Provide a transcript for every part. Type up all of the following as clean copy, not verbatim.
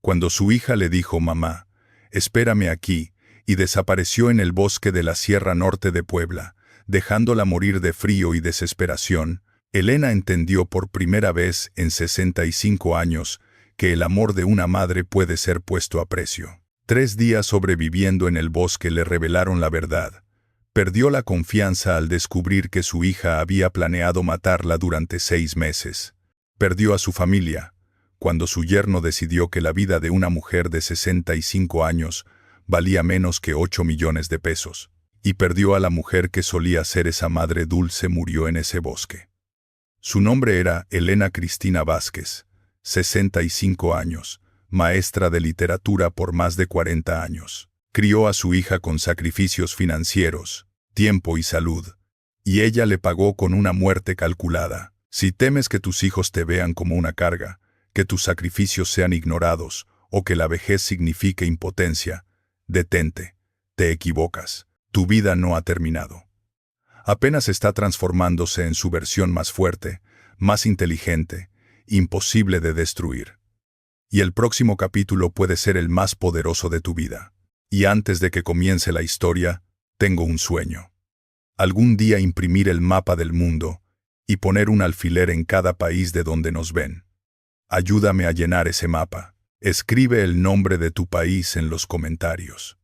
Cuando su hija le dijo «Mamá, espérame aquí», y desapareció en el bosque de la Sierra Norte de Puebla, dejándola morir de frío y desesperación, Elena entendió por primera vez en 65 años que el amor de una madre puede ser puesto a precio. 3 días sobreviviendo en el bosque le revelaron la verdad. Perdió la confianza al descubrir que su hija había planeado matarla durante 6 meses. Perdió a su familia, cuando su yerno decidió que la vida de una mujer de 65 años valía menos que 8 millones de pesos. Y perdió a la mujer que solía ser esa madre dulce, murió en ese bosque. Su nombre era Elena Cristina Vázquez, 65 años, maestra de literatura por más de 40 años. Crió a su hija con sacrificios financieros, tiempo y salud, y ella le pagó con una muerte calculada. Si temes que tus hijos te vean como una carga, que tus sacrificios sean ignorados o que la vejez signifique impotencia, detente, te equivocas. Tu vida no ha terminado. Apenas está transformándose en su versión más fuerte, más inteligente, imposible de destruir. Y el próximo capítulo puede ser el más poderoso de tu vida. Y antes de que comience la historia, tengo un sueño. Algún día imprimir el mapa del mundo y poner un alfiler en cada país de donde nos ven. Ayúdame a llenar ese mapa. Escribe el nombre de tu país en los comentarios.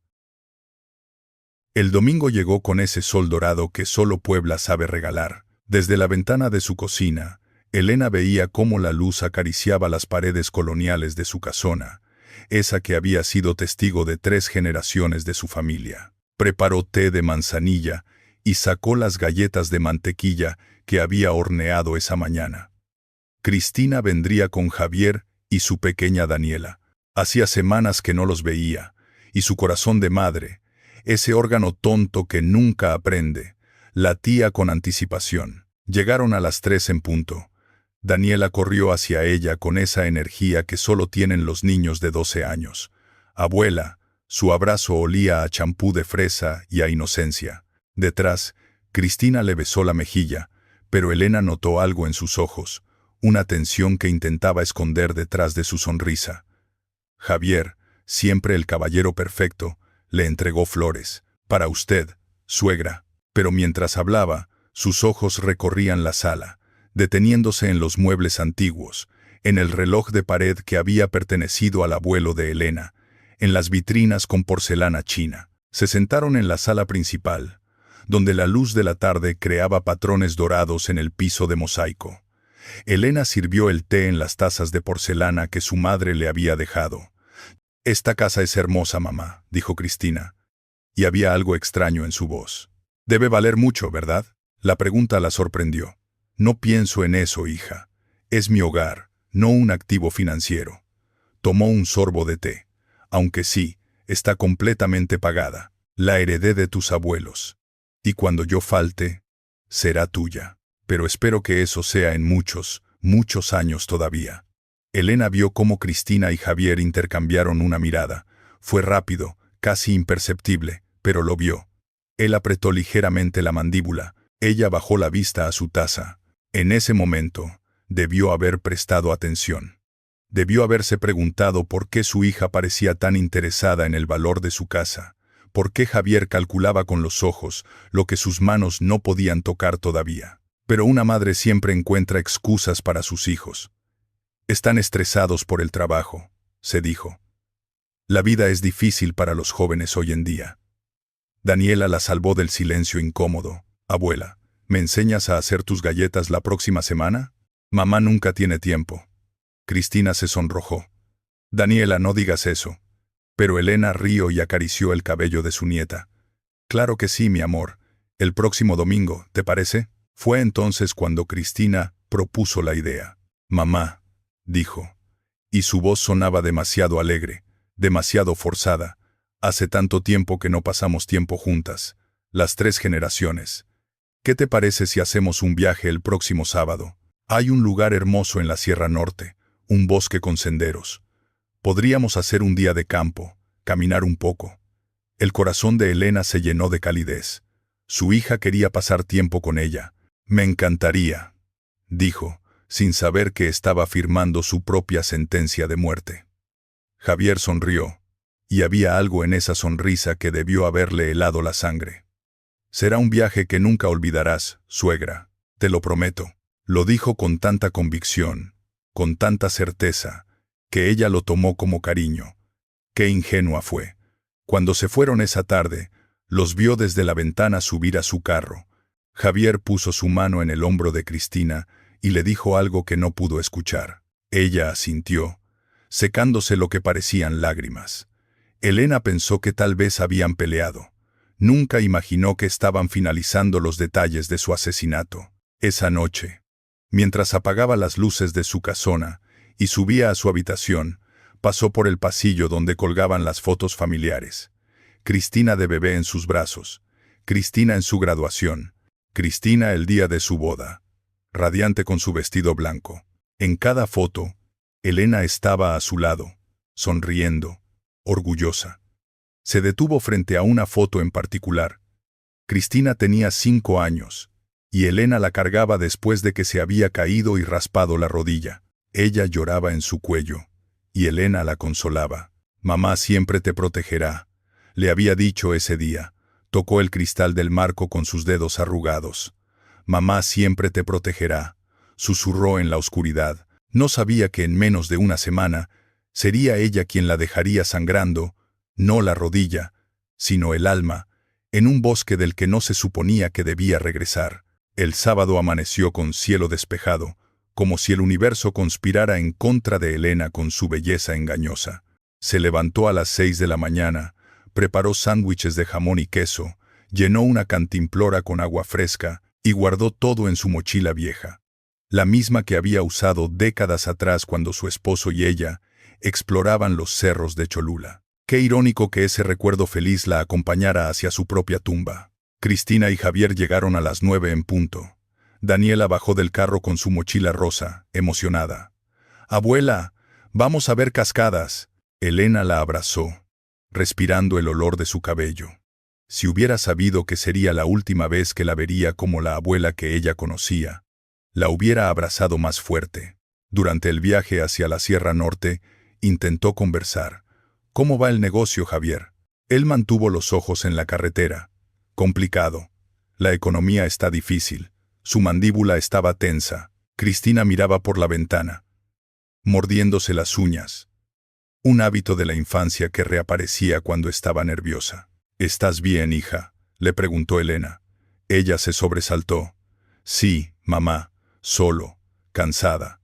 El domingo llegó con ese sol dorado que solo Puebla sabe regalar. Desde la ventana de su cocina, Elena veía cómo la luz acariciaba las paredes coloniales de su casona, esa que había sido testigo de 3 generaciones de su familia. Preparó té de manzanilla y sacó las galletas de mantequilla que había horneado esa mañana. Cristina vendría con Javier y su pequeña Daniela. Hacía semanas que no los veía, y su corazón de madre, ese órgano tonto que nunca aprende, latía con anticipación. Llegaron a las 3 en punto. Daniela corrió hacia ella con esa energía que solo tienen los niños de 12 años. Abuela, su abrazo olía a champú de fresa y a inocencia. Detrás, Cristina le besó la mejilla, pero Elena notó algo en sus ojos, una tensión que intentaba esconder detrás de su sonrisa. Javier, siempre el caballero perfecto, le entregó flores. «Para usted, suegra». Pero mientras hablaba, sus ojos recorrían la sala, deteniéndose en los muebles antiguos, en el reloj de pared que había pertenecido al abuelo de Elena, en las vitrinas con porcelana china. Se sentaron en la sala principal, donde la luz de la tarde creaba patrones dorados en el piso de mosaico. Elena sirvió el té en las tazas de porcelana que su madre le había dejado. «Esta casa es hermosa, mamá», dijo Cristina, y había algo extraño en su voz. «Debe valer mucho, ¿verdad?». La pregunta la sorprendió. «No pienso en eso, hija. Es mi hogar, no un activo financiero». Tomó un sorbo de té. «Aunque sí, está completamente pagada. La heredé de tus abuelos. Y cuando yo falte, será tuya. Pero espero que eso sea en muchos, muchos años todavía». Elena vio cómo Cristina y Javier intercambiaron una mirada. Fue rápido, casi imperceptible, pero lo vio. Él apretó ligeramente la mandíbula. Ella bajó la vista a su taza. En ese momento, debió haber prestado atención. Debió haberse preguntado por qué su hija parecía tan interesada en el valor de su casa, por qué Javier calculaba con los ojos lo que sus manos no podían tocar todavía. Pero una madre siempre encuentra excusas para sus hijos. «Están estresados por el trabajo», se dijo. «La vida es difícil para los jóvenes hoy en día». Daniela la salvó del silencio incómodo. «Abuela, ¿me enseñas a hacer tus galletas la próxima semana? Mamá nunca tiene tiempo». Cristina se sonrojó. «Daniela, no digas eso». Pero Elena rió y acarició el cabello de su nieta. «Claro que sí, mi amor. El próximo domingo, ¿te parece?». Fue entonces cuando Cristina propuso la idea. «Mamá», dijo, y su voz sonaba demasiado alegre, demasiado forzada. «Hace tanto tiempo que no pasamos tiempo juntas, las 3 generaciones. ¿Qué te parece si hacemos un viaje el próximo sábado? Hay un lugar hermoso en la Sierra Norte, un bosque con senderos. Podríamos hacer un día de campo, caminar un poco». El corazón de Elena se llenó de calidez. Su hija quería pasar tiempo con ella. «Me encantaría», dijo, sin saber que estaba firmando su propia sentencia de muerte. Javier sonrió, y había algo en esa sonrisa que debió haberle helado la sangre. «Será un viaje que nunca olvidarás, suegra, te lo prometo», lo dijo con tanta convicción, con tanta certeza, que ella lo tomó como cariño. Qué ingenua fue. Cuando se fueron esa tarde, los vio desde la ventana subir a su carro. Javier puso su mano en el hombro de Cristina y le dijo algo que no pudo escuchar. Ella asintió, secándose lo que parecían lágrimas. Elena pensó que tal vez habían peleado. Nunca imaginó que estaban finalizando los detalles de su asesinato. Esa noche, mientras apagaba las luces de su casona y subía a su habitación, pasó por el pasillo donde colgaban las fotos familiares. Cristina de bebé en sus brazos, Cristina en su graduación, Cristina el día de su boda, radiante con su vestido blanco. En cada foto, Elena estaba a su lado, sonriendo, orgullosa. Se detuvo frente a una foto en particular. Cristina tenía 5 años, y Elena la cargaba después de que se había caído y raspado la rodilla. Ella lloraba en su cuello, y Elena la consolaba. «Mamá siempre te protegerá», le había dicho ese día. Tocó el cristal del marco con sus dedos arrugados. «Mamá siempre te protegerá», susurró en la oscuridad. No sabía que en menos de una semana sería ella quien la dejaría sangrando, no la rodilla, sino el alma, en un bosque del que no se suponía que debía regresar. El sábado amaneció con cielo despejado, como si el universo conspirara en contra de Elena con su belleza engañosa. Se levantó a las 6 de la mañana, preparó sándwiches de jamón y queso, llenó una cantimplora con agua fresca y guardó todo en su mochila vieja, la misma que había usado décadas atrás cuando su esposo y ella exploraban los cerros de Cholula. Qué irónico que ese recuerdo feliz la acompañara hacia su propia tumba. Cristina y Javier llegaron a las 9 en punto. Daniela bajó del carro con su mochila rosa, emocionada. «Abuela, vamos a ver cascadas». Elena la abrazó, respirando el olor de su cabello. Si hubiera sabido que sería la última vez que la vería como la abuela que ella conocía, la hubiera abrazado más fuerte. Durante el viaje hacia la Sierra Norte, intentó conversar. «¿Cómo va el negocio, Javier?» Él mantuvo los ojos en la carretera. «Complicado. La economía está difícil». Su mandíbula estaba tensa. Cristina miraba por la ventana, mordiéndose las uñas. Un hábito de la infancia que reaparecía cuando estaba nerviosa. «¿Estás bien, hija?», le preguntó Elena. Ella se sobresaltó. «Sí, mamá, solo, cansada».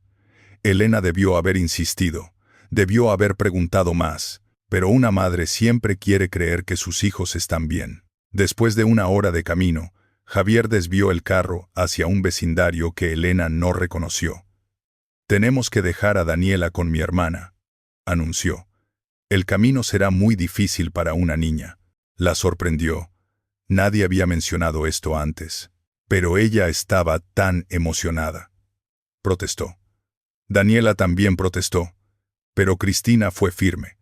Elena debió haber insistido, debió haber preguntado más, pero una madre siempre quiere creer que sus hijos están bien. Después de una hora de camino, Javier desvió el carro hacia un vecindario que Elena no reconoció. «Tenemos que dejar a Daniela con mi hermana», anunció. «El camino será muy difícil para una niña». La sorprendió. Nadie había mencionado esto antes, pero ella estaba tan emocionada. Protestó. Daniela también protestó, pero Cristina fue firme.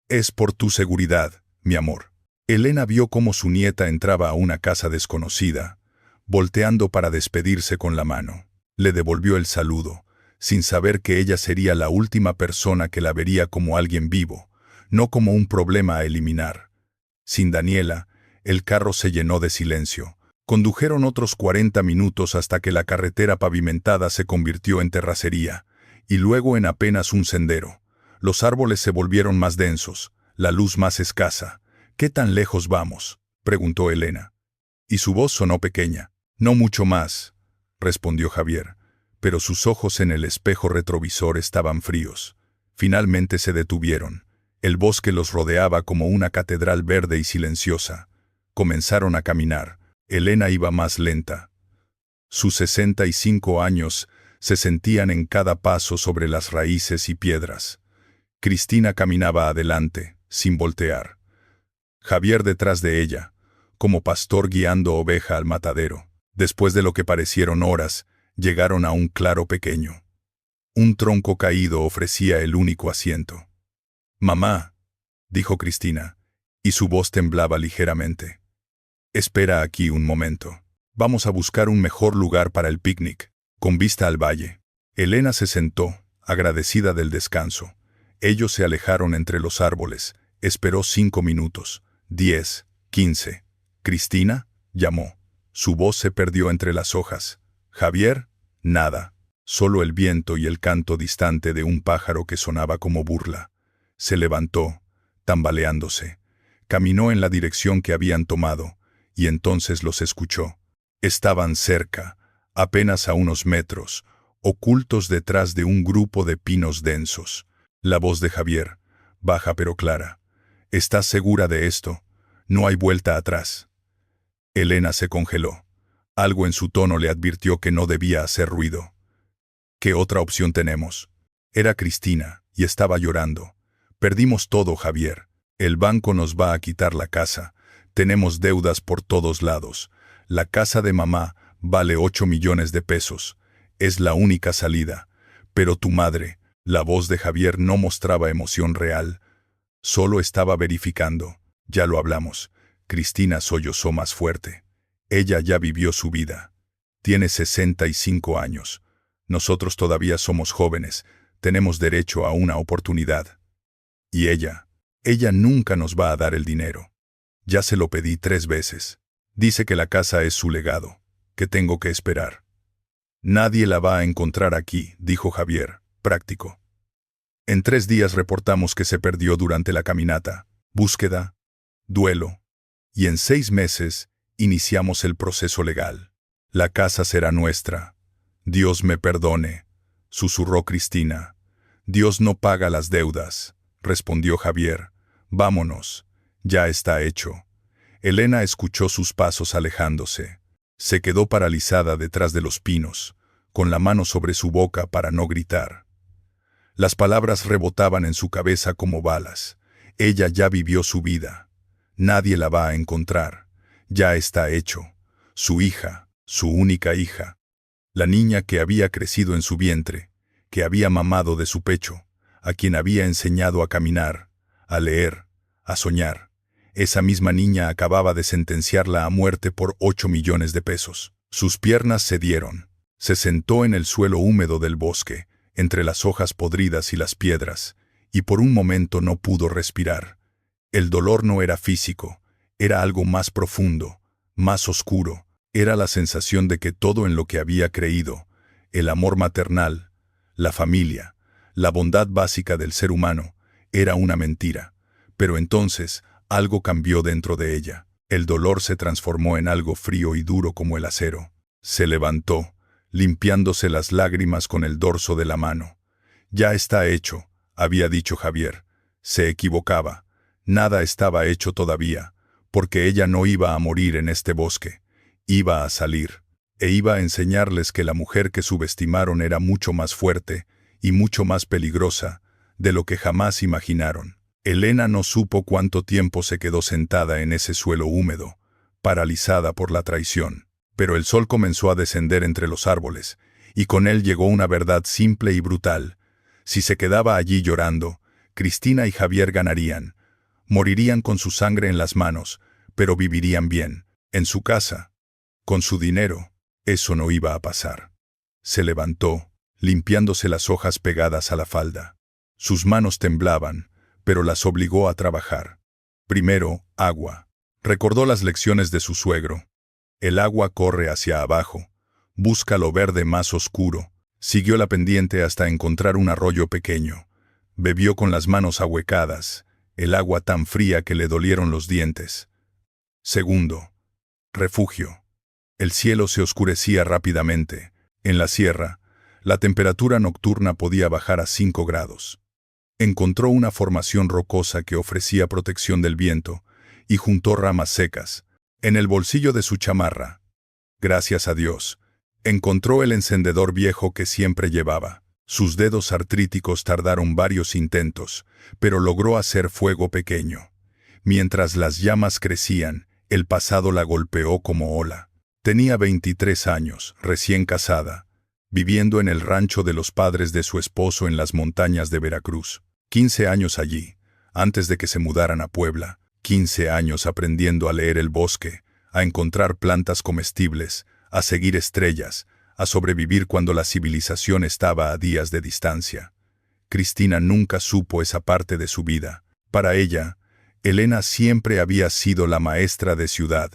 «Es por tu seguridad, mi amor». Elena vio cómo su nieta entraba a una casa desconocida, volteando para despedirse con la mano. Le devolvió el saludo, sin saber que ella sería la última persona que la vería como alguien vivo, no como un problema a eliminar. Sin Daniela, el carro se llenó de silencio. Condujeron otros 40 minutos hasta que la carretera pavimentada se convirtió en terracería, y luego en apenas un sendero. Los árboles se volvieron más densos, la luz más escasa. «¿Qué tan lejos vamos?», preguntó Elena. Y su voz sonó pequeña. «No mucho más», respondió Javier, pero sus ojos en el espejo retrovisor estaban fríos. Finalmente se detuvieron. El bosque los rodeaba como una catedral verde y silenciosa. Comenzaron a caminar. Elena iba más lenta. Sus 65 años se sentían en cada paso sobre las raíces y piedras. Cristina caminaba adelante, sin voltear. Javier detrás de ella, como pastor guiando oveja al matadero. Después de lo que parecieron horas, llegaron a un claro pequeño. Un tronco caído ofrecía el único asiento. «Mamá», dijo Cristina, y su voz temblaba ligeramente. «Espera aquí un momento. Vamos a buscar un mejor lugar para el picnic, con vista al valle». Elena se sentó, agradecida del descanso. Ellos se alejaron entre los árboles. Esperó 5 minutos. 10, 15. «¿Cristina?», llamó. Su voz se perdió entre las hojas. «¿Javier?». Nada. Solo el viento y el canto distante de un pájaro que sonaba como burla. Se levantó, tambaleándose. Caminó en la dirección que habían tomado, y entonces los escuchó. Estaban cerca, apenas a unos metros, ocultos detrás de un grupo de pinos densos. La voz de Javier, baja pero clara. «¿Estás segura de esto? No hay vuelta atrás». Elena se congeló. Algo en su tono le advirtió que no debía hacer ruido. «¿Qué otra opción tenemos?». Era Cristina, y estaba llorando. «Perdimos todo, Javier. El banco nos va a quitar la casa. Tenemos deudas por todos lados. La casa de mamá vale 8 millones de pesos. Es la única salida. Pero tu madre». La voz de Javier no mostraba emoción real. Solo estaba verificando. «Ya lo hablamos». Cristina sollozó más fuerte. Ella ya vivió su vida. Tiene 65 años. Nosotros todavía somos jóvenes. Tenemos derecho a una oportunidad. Y ella nunca nos va a dar el dinero. Ya se lo pedí 3 veces. Dice que la casa es su legado, que tengo que esperar. «Nadie la va a encontrar aquí», dijo Javier, práctico. «En 3 días reportamos que se perdió durante la caminata. Búsqueda, duelo. Y en 6 meses iniciamos el proceso legal. La casa será nuestra». «Dios me perdone», susurró Cristina. «Dios no paga las deudas», respondió Javier. «Vámonos. Ya está hecho». Elena escuchó sus pasos alejándose. Se quedó paralizada detrás de los pinos, con la mano sobre su boca para no gritar. Las palabras rebotaban en su cabeza como balas. Ella ya vivió su vida. Nadie la va a encontrar. Ya está hecho. Su hija, su única hija. La niña que había crecido en su vientre, que había mamado de su pecho, a quien había enseñado a caminar, a leer, a soñar. Esa misma niña acababa de sentenciarla a muerte por 8 millones de pesos. Sus piernas cedieron. Se sentó en el suelo húmedo del bosque, entre las hojas podridas y las piedras, y por un momento no pudo respirar. El dolor no era físico, era algo más profundo, más oscuro. Era la sensación de que todo en lo que había creído, el amor maternal, la familia, la bondad básica del ser humano, era una mentira. Pero entonces, algo cambió dentro de ella. El dolor se transformó en algo frío y duro como el acero. Se levantó, limpiándose las lágrimas con el dorso de la mano. «Ya está hecho», había dicho Javier. Se equivocaba. Nada estaba hecho todavía, porque ella no iba a morir en este bosque. Iba a salir, e iba a enseñarles que la mujer que subestimaron era mucho más fuerte y mucho más peligrosa de lo que jamás imaginaron. Elena no supo cuánto tiempo se quedó sentada en ese suelo húmedo, paralizada por la traición. Pero el sol comenzó a descender entre los árboles, y con él llegó una verdad simple y brutal. Si se quedaba allí llorando, Cristina y Javier ganarían. Morirían con su sangre en las manos, pero vivirían bien, en su casa. Con su dinero, eso no iba a pasar. Se levantó, limpiándose las hojas pegadas a la falda. Sus manos temblaban, pero las obligó a trabajar. Primero, agua. Recordó las lecciones de su suegro. El agua corre hacia abajo, busca lo verde más oscuro. Siguió la pendiente hasta encontrar un arroyo pequeño. Bebió con las manos ahuecadas, el agua tan fría que le dolieron los dientes. Segundo, refugio. El cielo se oscurecía rápidamente. En la sierra, la temperatura nocturna podía bajar a 5 grados. Encontró una formación rocosa que ofrecía protección del viento y juntó ramas secas. En el bolsillo de su chamarra, gracias a Dios, encontró el encendedor viejo que siempre llevaba. Sus dedos artríticos tardaron varios intentos, pero logró hacer fuego pequeño. Mientras las llamas crecían, el pasado la golpeó como ola. Tenía 23 años, recién casada, viviendo en el rancho de los padres de su esposo en las montañas de Veracruz. 15 años allí, antes de que se mudaran a Puebla. 15 años aprendiendo a leer el bosque, a encontrar plantas comestibles, a seguir estrellas, a sobrevivir cuando la civilización estaba a días de distancia. Cristina nunca supo esa parte de su vida. Para ella, Elena siempre había sido la maestra de ciudad,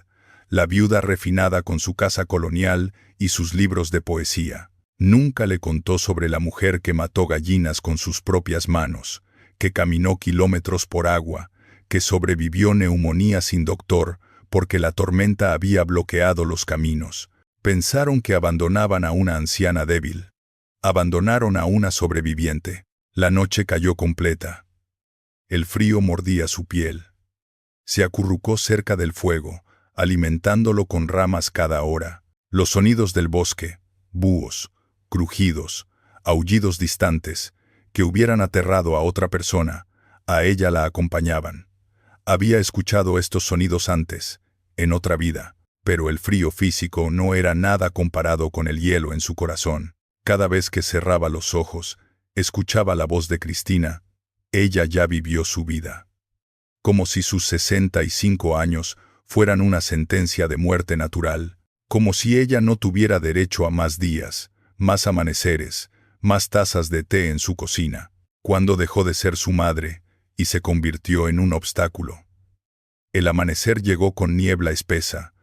la viuda refinada con su casa colonial y sus libros de poesía. Nunca le contó sobre la mujer que mató gallinas con sus propias manos, que caminó kilómetros por agua, que sobrevivió neumonía sin doctor porque la tormenta había bloqueado los caminos. Pensaron que abandonaban a una anciana débil. Abandonaron a una sobreviviente. La noche cayó completa. El frío mordía su piel. Se acurrucó cerca del fuego, alimentándolo con ramas cada hora. Los sonidos del bosque, búhos, crujidos, aullidos distantes, que hubieran aterrado a otra persona, a ella la acompañaban. Había escuchado estos sonidos antes, en otra vida, pero el frío físico no era nada comparado con el hielo en su corazón. Cada vez que cerraba los ojos, escuchaba la voz de Cristina. Ella ya vivió su vida. Como si sus 65 años fueran una sentencia de muerte natural, como si ella no tuviera derecho a más días, más amaneceres, más tazas de té en su cocina, cuando dejó de ser su madre y se convirtió en un obstáculo. El amanecer llegó con niebla espesa,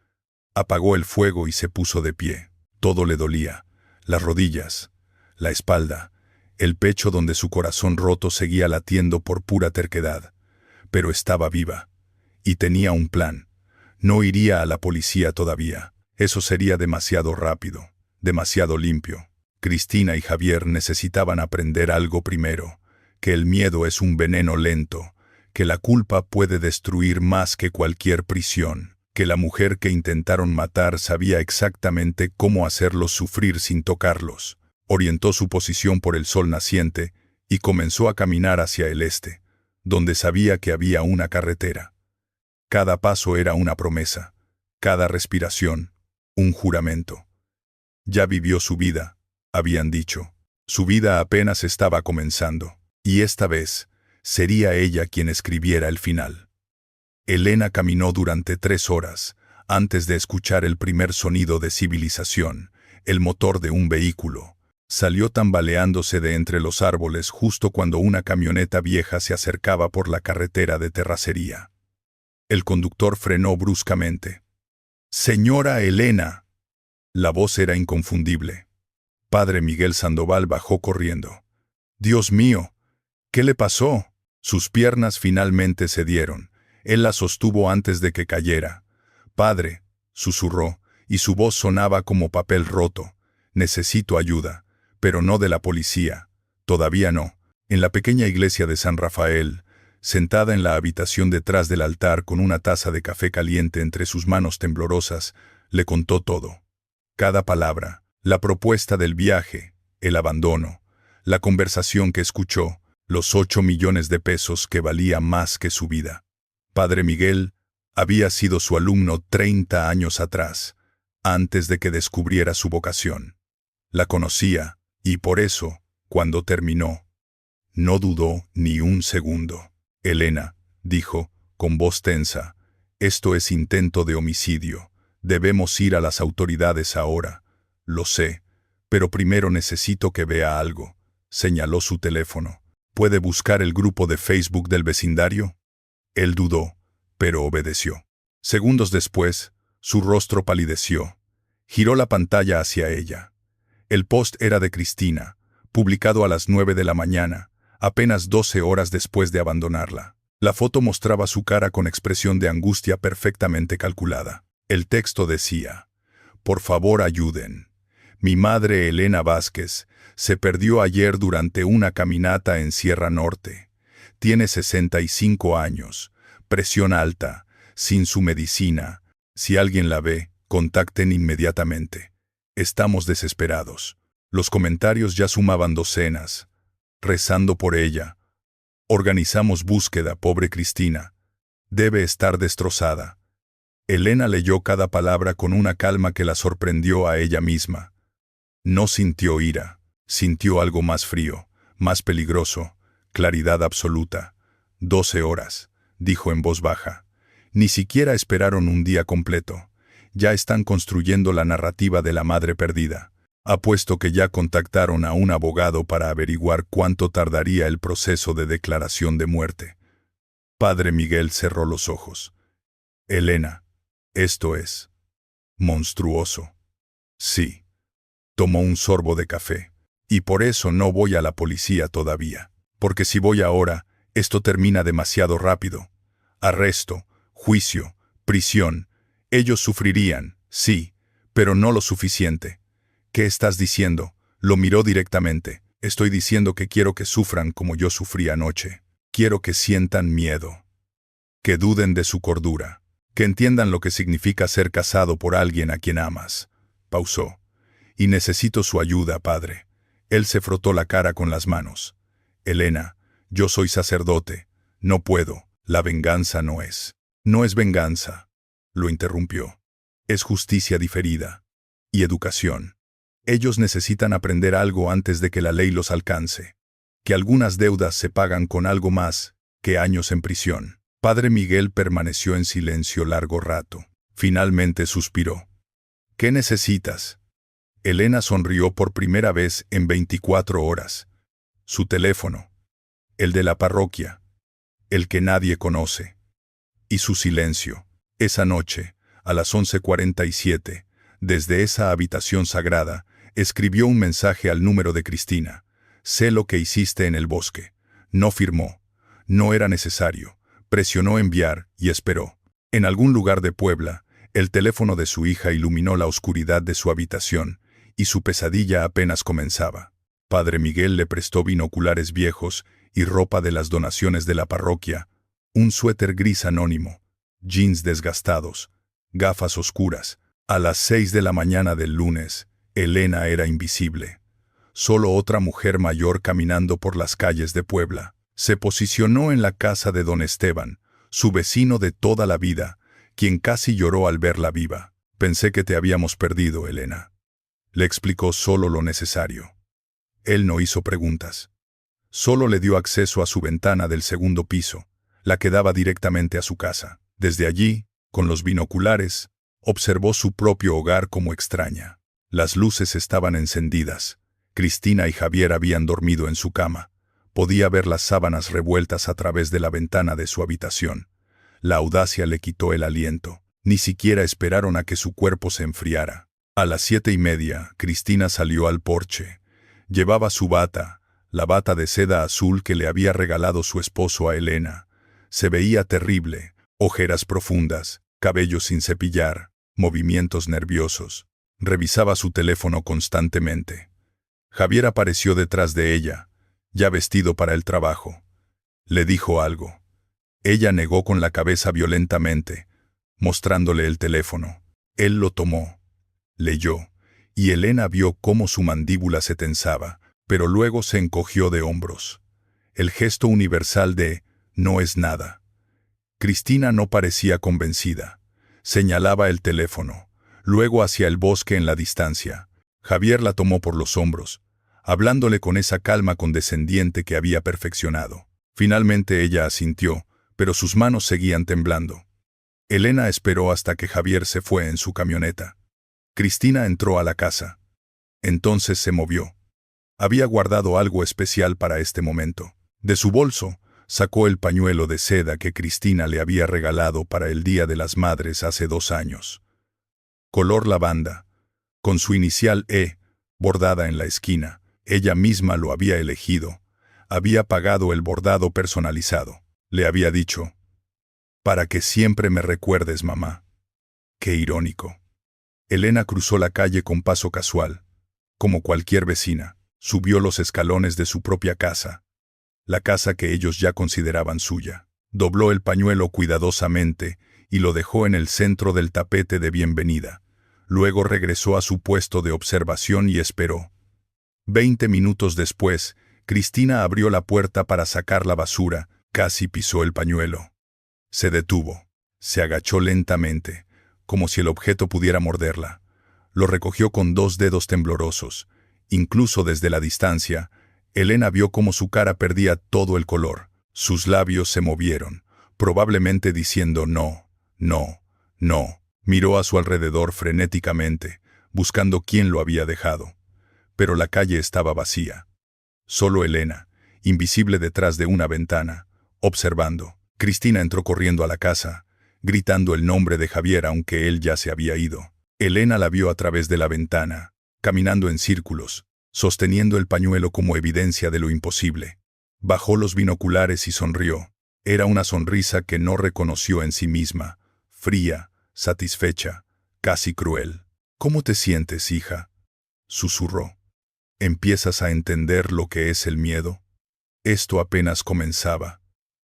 apagó el fuego y se puso de pie. Todo le dolía, las rodillas, la espalda, el pecho donde su corazón roto seguía latiendo por pura terquedad. Pero estaba viva, y tenía un plan. No iría a la policía todavía. Eso sería demasiado rápido, demasiado limpio. Cristina y Javier necesitaban aprender algo primero, que el miedo es un veneno lento, que la culpa puede destruir más que cualquier prisión, que la mujer que intentaron matar sabía exactamente cómo hacerlos sufrir sin tocarlos. Orientó su posición por el sol naciente y comenzó a caminar hacia el este, donde sabía que había una carretera. Cada paso era una promesa, cada respiración, un juramento. Ya vivió su vida, habían dicho. Su vida apenas estaba comenzando, y esta vez sería ella quien escribiera el final. Elena caminó durante 3 horas, antes de escuchar el primer sonido de civilización, el motor de un vehículo. Salió tambaleándose de entre los árboles justo cuando una camioneta vieja se acercaba por la carretera de terracería. El conductor frenó bruscamente. «¡Señora Elena!». La voz era inconfundible. Padre Miguel Sandoval bajó corriendo. «¡Dios mío! ¿Qué le pasó?». Sus piernas finalmente cedieron. Él la sostuvo antes de que cayera. «Padre», susurró, y su voz sonaba como papel roto. «Necesito ayuda, pero no de la policía. Todavía no». En la pequeña iglesia de San Rafael, sentada en la habitación detrás del altar con una taza de café caliente entre sus manos temblorosas, le contó todo. Cada palabra, la propuesta del viaje, el abandono, la conversación que escuchó, los 8 millones de pesos que valía más que su vida. Padre Miguel había sido su alumno 30 años atrás, antes de que descubriera su vocación. La conocía, y por eso, cuando terminó, no dudó ni un segundo. «Elena», dijo, con voz tensa, «esto es intento de homicidio. Debemos ir a las autoridades ahora». «Lo sé, pero primero necesito que vea algo», señaló su teléfono. «¿Puede buscar el grupo de Facebook del vecindario?». Él dudó, pero obedeció. Segundos después, su rostro palideció. Giró la pantalla hacia ella. El post era de Cristina, publicado a las 9 de la mañana, apenas 12 horas después de abandonarla. La foto mostraba su cara con expresión de angustia perfectamente calculada. El texto decía: «Por favor, ayuden. Mi madre Elena Vázquez se perdió ayer durante una caminata en Sierra Norte. Tiene 65 años, presión alta, sin su medicina. Si alguien la ve, contacten inmediatamente. Estamos desesperados». Los comentarios ya sumaban docenas. «Rezando por ella. Organizamos búsqueda, pobre Cristina. Debe estar destrozada». Elena leyó cada palabra con una calma que la sorprendió a ella misma. No sintió ira, sintió algo más frío, más peligroso, claridad absoluta. 12 horas, dijo en voz baja. Ni siquiera esperaron un día completo. Ya están construyendo la narrativa de la madre perdida. Apuesto que ya contactaron a un abogado para averiguar cuánto tardaría el proceso de declaración de muerte. Padre Miguel cerró los ojos. Elena, esto es monstruoso. Sí. Tomó un sorbo de café. Y por eso no voy a la policía todavía. Porque si voy ahora, esto termina demasiado rápido. Arresto, juicio, prisión. Ellos sufrirían, sí, pero no lo suficiente. ¿Qué estás diciendo? Lo miró directamente. Estoy diciendo que quiero que sufran como yo sufrí anoche. Quiero que sientan miedo. Que duden de su cordura. Que entiendan lo que significa ser casado por alguien a quien amas. Pausó. Y necesito su ayuda, padre. Él se frotó la cara con las manos. Elena, yo soy sacerdote. No puedo. La venganza no es. No es venganza. Lo interrumpió. Es justicia diferida. Y educación. Ellos necesitan aprender algo antes de que la ley los alcance. Que algunas deudas se pagan con algo más que años en prisión. Padre Miguel permaneció en silencio largo rato. Finalmente suspiró. ¿Qué necesitas? Elena sonrió por primera vez en 24 horas. Su teléfono. El de la parroquia. El que nadie conoce. Y su silencio. Esa noche, a las 11:47, desde esa habitación sagrada, escribió un mensaje al número de Cristina. Sé lo que hiciste en el bosque. No firmó. No era necesario. Presionó enviar y esperó. En algún lugar de Puebla, el teléfono de su hija iluminó la oscuridad de su habitación, y su pesadilla apenas comenzaba. Padre Miguel le prestó binoculares viejos y ropa de las donaciones de la parroquia, un suéter gris anónimo, jeans desgastados, gafas oscuras. A las 6 de la mañana del lunes, Elena era invisible. Solo otra mujer mayor caminando por las calles de Puebla. Se posicionó en la casa de don Esteban, su vecino de toda la vida, quien casi lloró al verla viva. Pensé que te habíamos perdido, Elena. Le explicó solo lo necesario. Él no hizo preguntas. Solo le dio acceso a su ventana del segundo piso, la que daba directamente a su casa. Desde allí, con los binoculares, observó su propio hogar como extraña. Las luces estaban encendidas. Cristina y Javier habían dormido en su cama. Podía ver las sábanas revueltas a través de la ventana de su habitación. La audacia le quitó el aliento. Ni siquiera esperaron a que su cuerpo se enfriara. A las 7:30, Cristina salió al porche. Llevaba su bata, la bata de seda azul que le había regalado su esposo a Elena. Se veía terrible, ojeras profundas, cabello sin cepillar, movimientos nerviosos. Revisaba su teléfono constantemente. Javier apareció detrás de ella, ya vestido para el trabajo. Le dijo algo. Ella negó con la cabeza violentamente, mostrándole el teléfono. Él lo tomó. Leyó, y Elena vio cómo su mandíbula se tensaba, pero luego se encogió de hombros. El gesto universal de «no es nada». Cristina no parecía convencida. Señalaba el teléfono, luego hacia el bosque en la distancia. Javier la tomó por los hombros, hablándole con esa calma condescendiente que había perfeccionado. Finalmente ella asintió, pero sus manos seguían temblando. Elena esperó hasta que Javier se fue en su camioneta. Cristina entró a la casa. Entonces se movió. Había guardado algo especial para este momento. De su bolso, sacó el pañuelo de seda que Cristina le había regalado para el Día de las Madres hace 2 años. Color lavanda, con su inicial E, bordada en la esquina. Ella misma lo había elegido. Había pagado el bordado personalizado. Le había dicho, «Para que siempre me recuerdes, mamá». Qué irónico. Elena cruzó la calle con paso casual, como cualquier vecina. Subió los escalones de su propia casa, la casa que ellos ya consideraban suya. Dobló el pañuelo cuidadosamente y lo dejó en el centro del tapete de bienvenida. Luego regresó a su puesto de observación y esperó. 20 minutos después, Cristina abrió la puerta para sacar la basura. Casi pisó el pañuelo. Se detuvo. Se agachó lentamente, como si el objeto pudiera morderla. Lo recogió con 2 dedos temblorosos. Incluso desde la distancia, Elena vio cómo su cara perdía todo el color. Sus labios se movieron, probablemente diciendo no, no, no. Miró a su alrededor frenéticamente, buscando quién lo había dejado. pero la calle estaba vacía. Solo Elena, invisible detrás de una ventana, observando. Cristina entró corriendo a la casa, gritando el nombre de Javier aunque él ya se había ido. Elena la vio a través de la ventana, caminando en círculos, sosteniendo el pañuelo como evidencia de lo imposible. Bajó los binoculares y sonrió. Era una sonrisa que no reconoció en sí misma, fría, satisfecha, casi cruel. «¿Cómo te sientes, hija?», susurró. «¿Empiezas a entender lo que es el miedo?». Esto apenas comenzaba.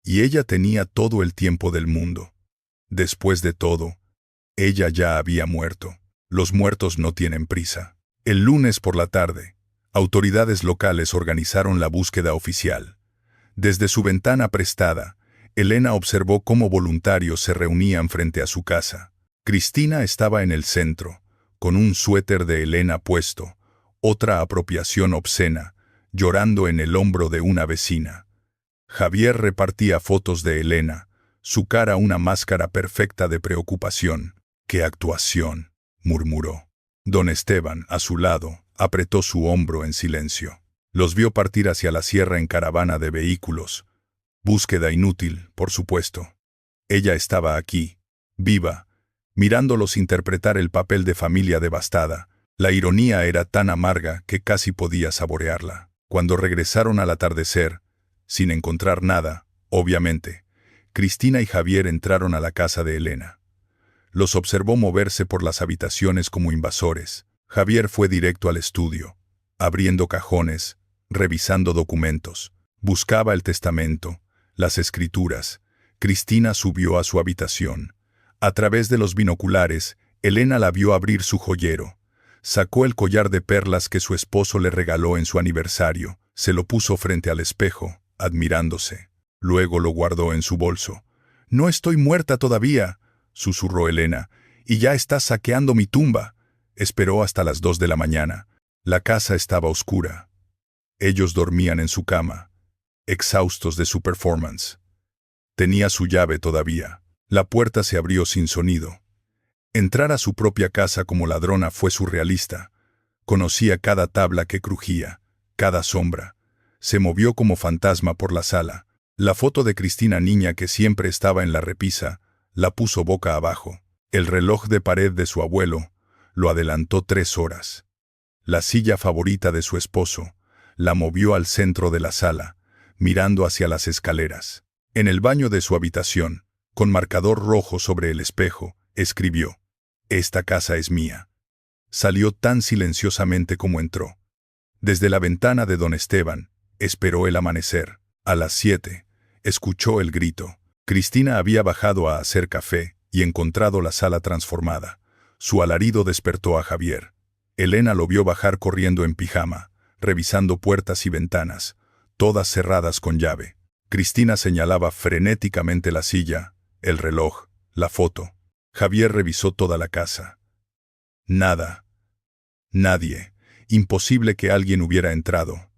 Y ella tenía todo el tiempo del mundo. Después de todo, ella ya había muerto. Los muertos no tienen prisa. El lunes por la tarde, autoridades locales organizaron la búsqueda oficial. Desde su ventana prestada, Elena observó cómo voluntarios se reunían frente a su casa. Cristina estaba en el centro, con un suéter de Elena puesto, otra apropiación obscena, llorando en el hombro de una vecina. Javier repartía fotos de Elena, su cara una máscara perfecta de preocupación. «¡Qué actuación!», murmuró. Don Esteban, a su lado, apretó su hombro en silencio. Los vio partir hacia la sierra en caravana de vehículos. Búsqueda inútil, por supuesto. Ella estaba aquí, viva, mirándolos interpretar el papel de familia devastada. La ironía era tan amarga que casi podía saborearla. Cuando regresaron al atardecer, sin encontrar nada, obviamente, Cristina y Javier entraron a la casa de Elena. Los observó moverse por las habitaciones como invasores. Javier fue directo al estudio, abriendo cajones, revisando documentos. Buscaba el testamento, las escrituras. Cristina subió a su habitación. A través de los binoculares, Elena la vio abrir su joyero. Sacó el collar de perlas que su esposo le regaló en su aniversario. Se lo puso frente al espejo, admirándose. Luego lo guardó en su bolso. «No estoy muerta todavía», susurró Elena, «y ya estás saqueando mi tumba». Esperó hasta las 2 de la mañana. La casa estaba oscura. Ellos dormían en su cama, exhaustos de su performance. Tenía su llave todavía. La puerta se abrió sin sonido. Entrar a su propia casa como ladrona fue surrealista. Conocía cada tabla que crujía, cada sombra. Se movió como fantasma por la sala. La foto de Cristina niña que siempre estaba en la repisa, la puso boca abajo. El reloj de pared de su abuelo lo adelantó 3 horas. La silla favorita de su esposo la movió al centro de la sala, mirando hacia las escaleras. En el baño de su habitación, con marcador rojo sobre el espejo, escribió: «Esta casa es mía». Salió tan silenciosamente como entró. Desde la ventana de don Esteban, esperó el amanecer. A las 7, escuchó el grito. Cristina había bajado a hacer café y encontrado la sala transformada. Su alarido despertó a Javier. Elena lo vio bajar corriendo en pijama, revisando puertas y ventanas, todas cerradas con llave. Cristina señalaba frenéticamente la silla, el reloj, la foto. Javier revisó toda la casa. Nada. Nadie. Imposible que alguien hubiera entrado.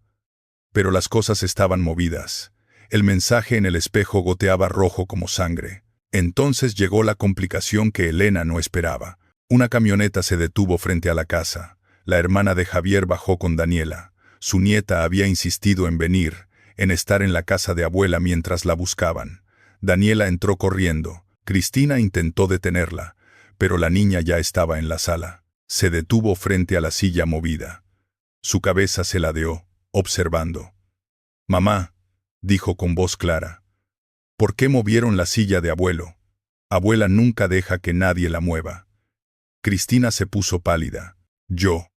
Pero las cosas estaban movidas. El mensaje en el espejo goteaba rojo como sangre. Entonces llegó la complicación que Elena no esperaba. Una camioneta se detuvo frente a la casa. La hermana de Javier bajó con Daniela. Su nieta había insistido en venir, en estar en la casa de abuela mientras la buscaban. Daniela entró corriendo. Cristina intentó detenerla, pero la niña ya estaba en la sala. Se detuvo frente a la silla movida. Su cabeza se ladeó, observando. «Mamá», dijo con voz clara, «¿por qué movieron la silla de abuelo? Abuela nunca deja que nadie la mueva». Cristina se puso pálida. «Yo.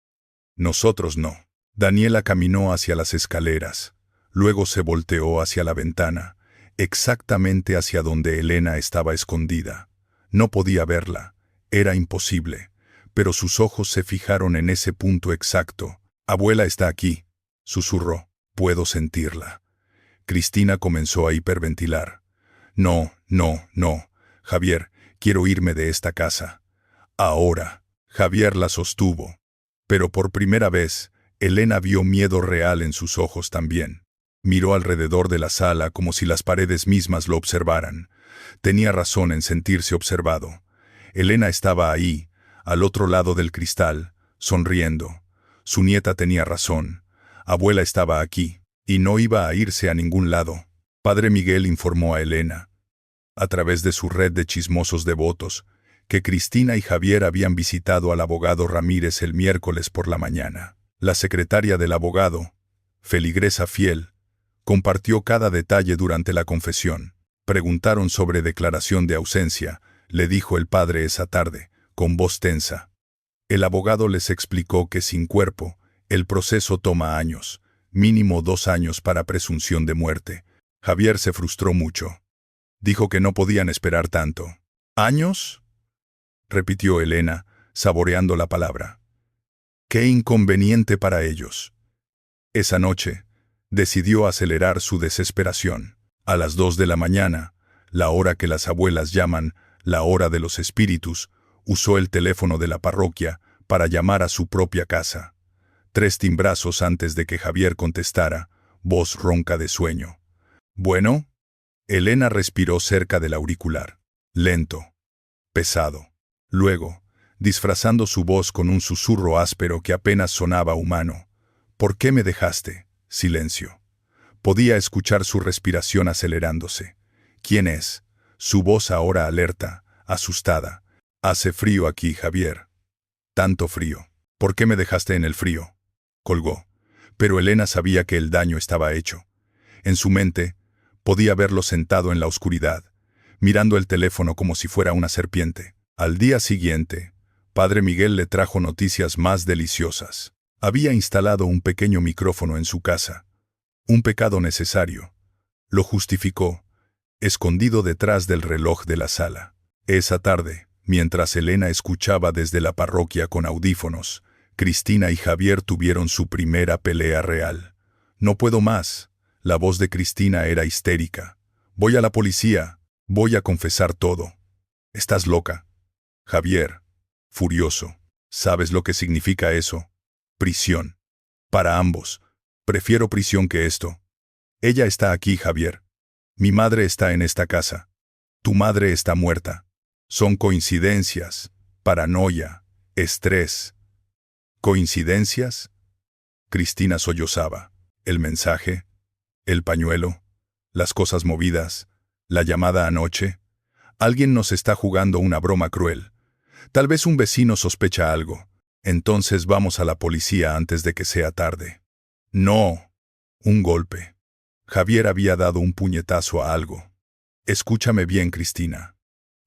Nosotros no». Daniela caminó hacia las escaleras. Luego se volteó hacia la ventana, exactamente hacia donde Elena estaba escondida. No podía verla. Era imposible. Pero sus ojos se fijaron en ese punto exacto. «Abuela está aquí», susurró. «Puedo sentirla». Cristina comenzó a hiperventilar. «No, no, no. Javier, quiero irme de esta casa. Ahora». Javier la sostuvo. Pero por primera vez, Elena vio miedo real en sus ojos también. Miró alrededor de la sala como si las paredes mismas lo observaran. Tenía razón en sentirse observado. Elena estaba ahí, al otro lado del cristal, sonriendo. Su nieta tenía razón. Abuela estaba aquí, y no iba a irse a ningún lado. Padre Miguel informó a Elena, a través de su red de chismosos devotos, que Cristina y Javier habían visitado al abogado Ramírez el miércoles por la mañana. La secretaria del abogado, feligresa fiel, compartió cada detalle durante la confesión. Preguntaron sobre declaración de ausencia, le dijo el padre esa tarde, con voz tensa. El abogado les explicó que sin cuerpo, el proceso toma años, mínimo 2 años para presunción de muerte. Javier se frustró mucho. Dijo que no podían esperar tanto. ¿Años?, repitió Elena, saboreando la palabra. ¡Qué inconveniente para ellos! Esa noche, decidió acelerar su desesperación. A las 2 de la mañana, la hora que las abuelas llaman la hora de los espíritus, usó el teléfono de la parroquia para llamar a su propia casa. 3 timbrazos antes de que Javier contestara, voz ronca de sueño. ¿Bueno? Elena respiró cerca del auricular. Lento. Pesado. Luego, disfrazando su voz con un susurro áspero que apenas sonaba humano. ¿Por qué me dejaste? Silencio. Podía escuchar su respiración acelerándose. ¿Quién es? Su voz ahora alerta, asustada. Hace frío aquí, Javier. Tanto frío. ¿Por qué me dejaste en el frío? Colgó. Pero Elena sabía que el daño estaba hecho. En su mente, podía verlo sentado en la oscuridad, mirando el teléfono como si fuera una serpiente. Al día siguiente, Padre Miguel le trajo noticias más deliciosas. Había instalado un pequeño micrófono en su casa. Un pecado necesario. Lo justificó, escondido detrás del reloj de la sala. Esa tarde, mientras Elena escuchaba desde la parroquia con audífonos, Cristina y Javier tuvieron su primera pelea real. No puedo más. La voz de Cristina era histérica. Voy a la policía. Voy a confesar todo. ¿Estás loca? Javier, furioso. ¿Sabes lo que significa eso? Prisión. Para ambos. Prefiero prisión que esto. Ella está aquí, Javier. Mi madre está en esta casa. Tu madre está muerta. Son coincidencias, paranoia, estrés. ¿Coincidencias? Cristina sollozaba. El mensaje, el pañuelo, las cosas movidas, la llamada anoche. Alguien nos está jugando una broma cruel. Tal vez un vecino sospecha algo. Entonces vamos a la policía antes de que sea tarde. No. Un golpe. Javier había dado un puñetazo a algo. Escúchame bien, Cristina.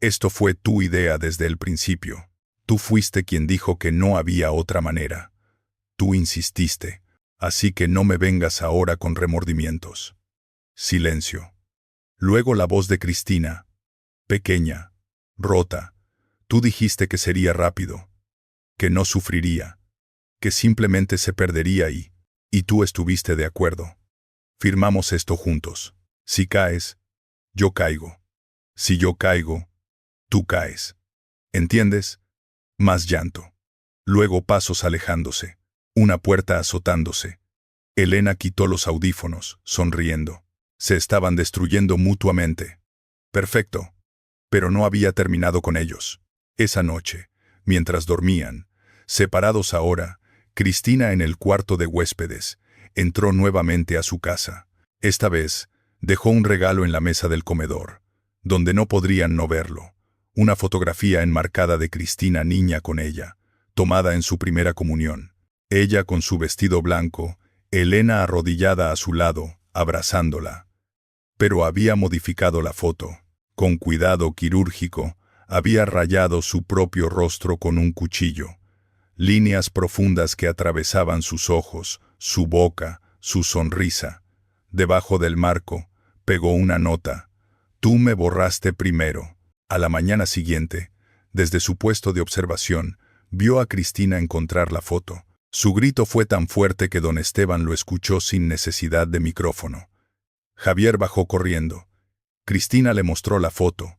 Esto fue tu idea desde el principio. Tú fuiste quien dijo que no había otra manera. Tú insististe, así que no me vengas ahora con remordimientos. Silencio. Luego la voz de Cristina, pequeña, rota. Tú dijiste que sería rápido, que no sufriría, que simplemente se perdería y tú estuviste de acuerdo. Firmamos esto juntos. Si caes, yo caigo. Si yo caigo, tú caes. ¿Entiendes? Más llanto. Luego pasos alejándose. Una puerta azotándose. Elena quitó los audífonos, sonriendo. Se estaban destruyendo mutuamente. Perfecto. Pero no había terminado con ellos. Esa noche, mientras dormían, separados ahora, Cristina en el cuarto de huéspedes, entró nuevamente a su casa. Esta vez, dejó un regalo en la mesa del comedor, donde no podrían no verlo. Una fotografía enmarcada de Cristina niña con ella, tomada en su primera comunión. Ella con su vestido blanco, Elena arrodillada a su lado, abrazándola. Pero había modificado la foto. Con cuidado quirúrgico, había rayado su propio rostro con un cuchillo. Líneas profundas que atravesaban sus ojos, su boca, su sonrisa. Debajo del marco, pegó una nota. Tú me borraste primero. A la mañana siguiente, desde su puesto de observación, vio a Cristina encontrar la foto. Su grito fue tan fuerte que don Esteban lo escuchó sin necesidad de micrófono. Javier bajó corriendo. Cristina le mostró la foto,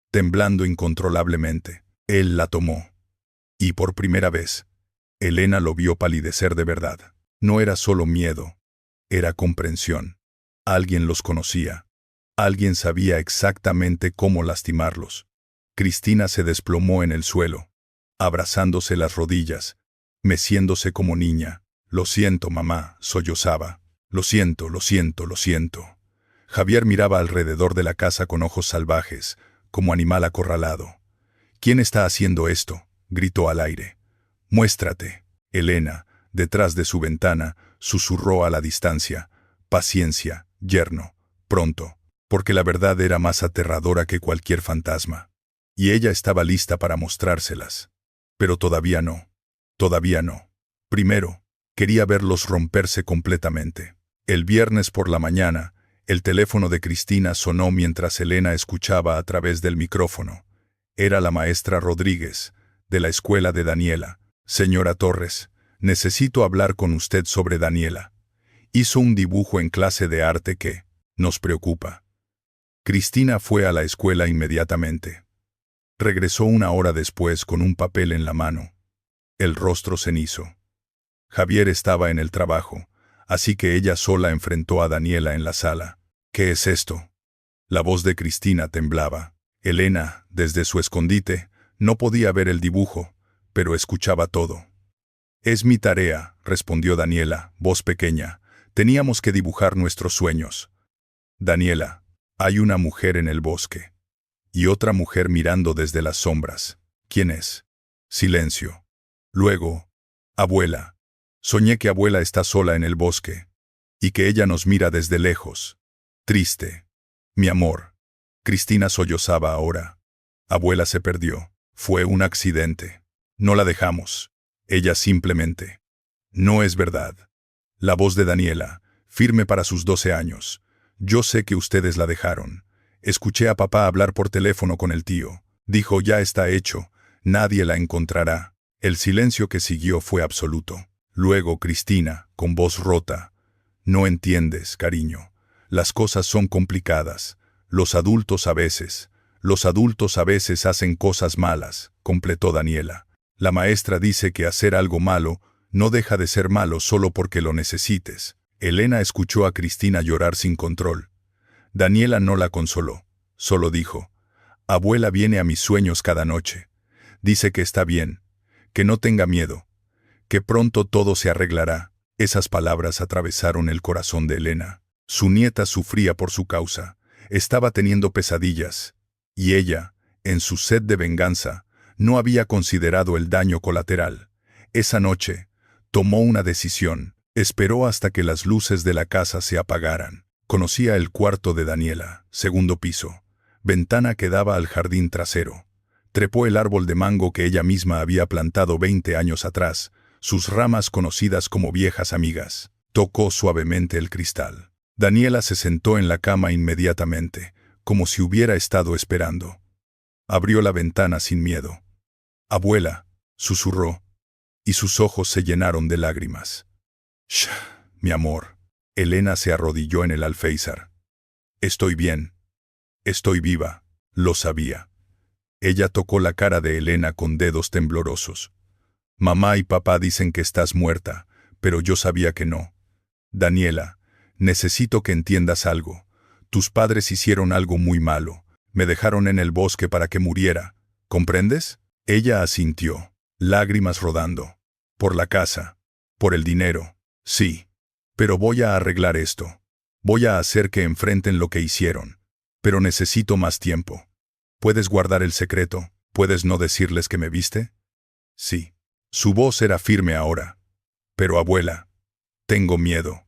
temblando incontrolablemente. Él la tomó. Y por primera vez, Elena lo vio palidecer de verdad. No era solo miedo, era comprensión. Alguien los conocía. Alguien sabía exactamente cómo lastimarlos. Cristina se desplomó en el suelo, abrazándose las rodillas, meciéndose como niña. Lo siento, mamá, sollozaba. Lo siento, lo siento, lo siento. Javier miraba alrededor de la casa con ojos salvajes, como animal acorralado. ¿Quién está haciendo esto?, gritó al aire. Muéstrate. Elena, detrás de su ventana, susurró a la distancia. Paciencia, yerno, pronto, porque la verdad era más aterradora que cualquier fantasma. Y ella estaba lista para mostrárselas. Pero todavía no. Todavía no. Primero, quería verlos romperse completamente. El viernes por la mañana, el teléfono de Cristina sonó mientras Elena escuchaba a través del micrófono. Era la maestra Rodríguez, de la escuela de Daniela. Señora Torres, necesito hablar con usted sobre Daniela. Hizo un dibujo en clase de arte que nos preocupa. Cristina fue a la escuela inmediatamente. Regresó una hora después con un papel en la mano. El rostro cenizo. Javier estaba en el trabajo, así que ella sola enfrentó a Daniela en la sala. ¿Qué es esto? La voz de Cristina temblaba. Elena, desde su escondite, no podía ver el dibujo, pero escuchaba todo. Es mi tarea, respondió Daniela, voz pequeña. Teníamos que dibujar nuestros sueños. Daniela, hay una mujer en el bosque. Y otra mujer mirando desde las sombras. ¿Quién es? Silencio. Luego, abuela. Soñé que abuela está sola en el bosque. Y que ella nos mira desde lejos. Triste. Mi amor. Cristina sollozaba ahora. Abuela se perdió. Fue un accidente. No la dejamos. Ella simplemente. No es verdad. La voz de Daniela, firme para sus 12 años. Yo sé que ustedes la dejaron. Escuché a papá hablar por teléfono con el tío. Dijo, ya está hecho. Nadie la encontrará. El silencio que siguió fue absoluto. Luego Cristina, con voz rota. No entiendes, cariño. Las cosas son complicadas. Los adultos a veces hacen cosas malas, completó Daniela. La maestra dice que hacer algo malo no deja de ser malo solo porque lo necesites. Elena escuchó a Cristina llorar sin control. Daniela no la consoló, solo dijo, abuela viene a mis sueños cada noche. Dice que está bien, que no tenga miedo, que pronto todo se arreglará. Esas palabras atravesaron el corazón de Elena. Su nieta sufría por su causa, estaba teniendo pesadillas, y ella, en su sed de venganza, no había considerado el daño colateral. Esa noche, tomó una decisión, esperó hasta que las luces de la casa se apagaran. Conocía el cuarto de Daniela, segundo piso, ventana que daba al jardín trasero. Trepó el árbol de mango que ella misma había plantado 20 años atrás, sus ramas conocidas como viejas amigas. Tocó suavemente el cristal. Daniela se sentó en la cama inmediatamente, como si hubiera estado esperando. Abrió la ventana sin miedo. Abuela, susurró, y sus ojos se llenaron de lágrimas. Shh, mi amor. Elena se arrodilló en el alféizar. Estoy bien. Estoy viva. Lo sabía. Ella tocó la cara de Elena con dedos temblorosos. Mamá y papá dicen que estás muerta, pero yo sabía que no. Daniela, necesito que entiendas algo. Tus padres hicieron algo muy malo. Me dejaron en el bosque para que muriera. ¿Comprendes? Ella asintió, lágrimas rodando. Por la casa. Por el dinero. Sí. Pero voy a arreglar esto. Voy a hacer que enfrenten lo que hicieron. Pero necesito más tiempo. ¿Puedes guardar el secreto? ¿Puedes no decirles que me viste? Sí. Su voz era firme ahora. Pero abuela, tengo miedo.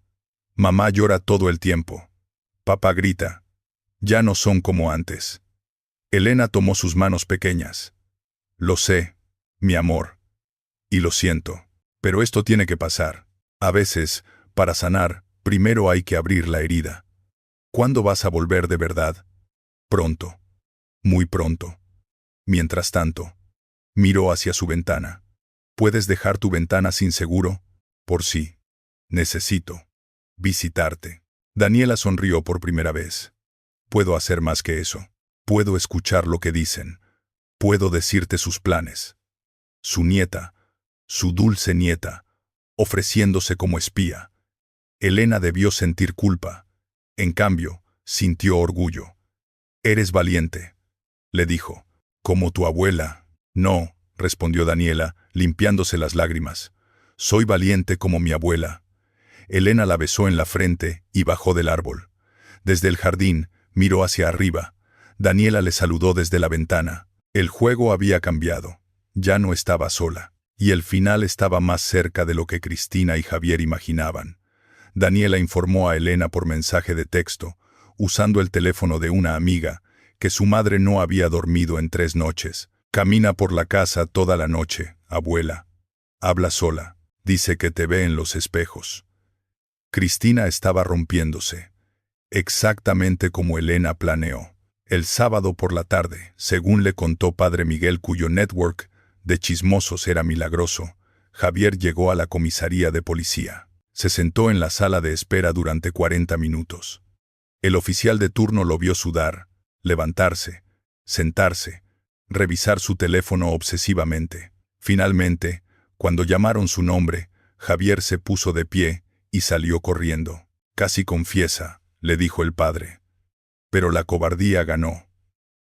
Mamá llora todo el tiempo. Papá grita. Ya no son como antes. Elena tomó sus manos pequeñas. Lo sé, mi amor. Y lo siento. Pero esto tiene que pasar. A veces, para sanar, primero hay que abrir la herida. ¿Cuándo vas a volver de verdad? Pronto. Muy pronto. Mientras tanto, miró hacia su ventana. ¿Puedes dejar tu ventana sin seguro? Por sí. Necesito visitarte. Daniela sonrió por primera vez. Puedo hacer más que eso. Puedo escuchar lo que dicen. Puedo decirte sus planes. Su nieta, su dulce nieta, ofreciéndose como espía. Elena debió sentir culpa. En cambio, sintió orgullo. Eres valiente, le dijo. Como tu abuela. No, respondió Daniela, limpiándose las lágrimas. Soy valiente como mi abuela. Elena la besó en la frente y bajó del árbol. Desde el jardín, miró hacia arriba. Daniela le saludó desde la ventana. El juego había cambiado. Ya no estaba sola. Y el final estaba más cerca de lo que Cristina y Javier imaginaban. Daniela informó a Elena por mensaje de texto, usando el teléfono de una amiga, que su madre no había dormido en 3 noches. Camina por la casa toda la noche, abuela. Habla sola. Dice que te ve en los espejos. Cristina estaba rompiéndose. Exactamente como Elena planeó. El sábado por la tarde, según le contó Padre Miguel, cuyo network de chismosos era milagroso, Javier llegó a la comisaría de policía. Se sentó en la sala de espera durante 40 minutos. El oficial de turno lo vio sudar, levantarse, sentarse, revisar su teléfono obsesivamente. Finalmente, cuando llamaron su nombre, Javier se puso de pie y salió corriendo. Casi confiesa, le dijo el padre. Pero la cobardía ganó.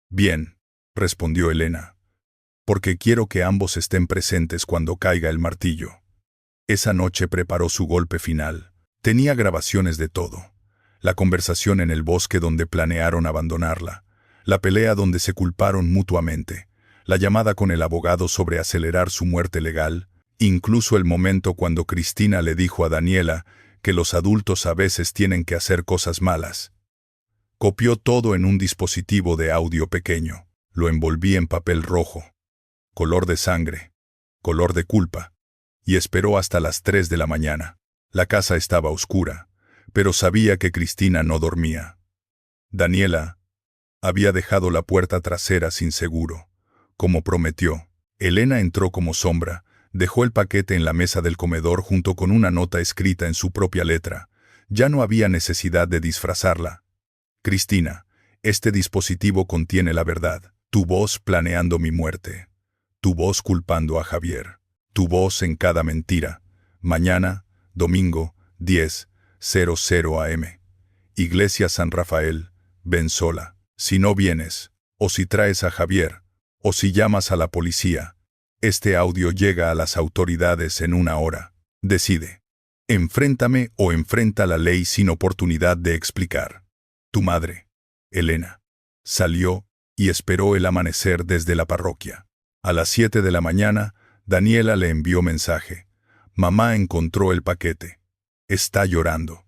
Bien, respondió Elena. Porque quiero que ambos estén presentes cuando caiga el martillo. Esa noche preparó su golpe final. Tenía grabaciones de todo. La conversación en el bosque donde planearon abandonarla. La pelea donde se culparon mutuamente. La llamada con el abogado sobre acelerar su muerte legal. Incluso el momento cuando Cristina le dijo a Daniela que los adultos a veces tienen que hacer cosas malas. Copió todo en un dispositivo de audio pequeño. Lo envolví en papel rojo. Color de sangre. Color de culpa. Y esperó hasta las 3 de la mañana. La casa estaba oscura, pero sabía que Cristina no dormía. Daniela había dejado la puerta trasera sin seguro. Como prometió, Elena entró como sombra, dejó el paquete en la mesa del comedor junto con una nota escrita en su propia letra. Ya no había necesidad de disfrazarla. Cristina, este dispositivo contiene la verdad. Tu voz planeando mi muerte. Tu voz culpando a Javier. Tu voz en cada mentira. Mañana, domingo, 10:00 AM. Iglesia San Rafael, ven sola. Si no vienes, o si traes a Javier, o si llamas a la policía, este audio llega a las autoridades en 1 hora. Decide. Enfréntame o enfrenta la ley sin oportunidad de explicar. Tu madre, Elena. Salió y esperó el amanecer desde la parroquia. A las 7 de la mañana, Daniela le envió mensaje. Mamá encontró el paquete. Está llorando.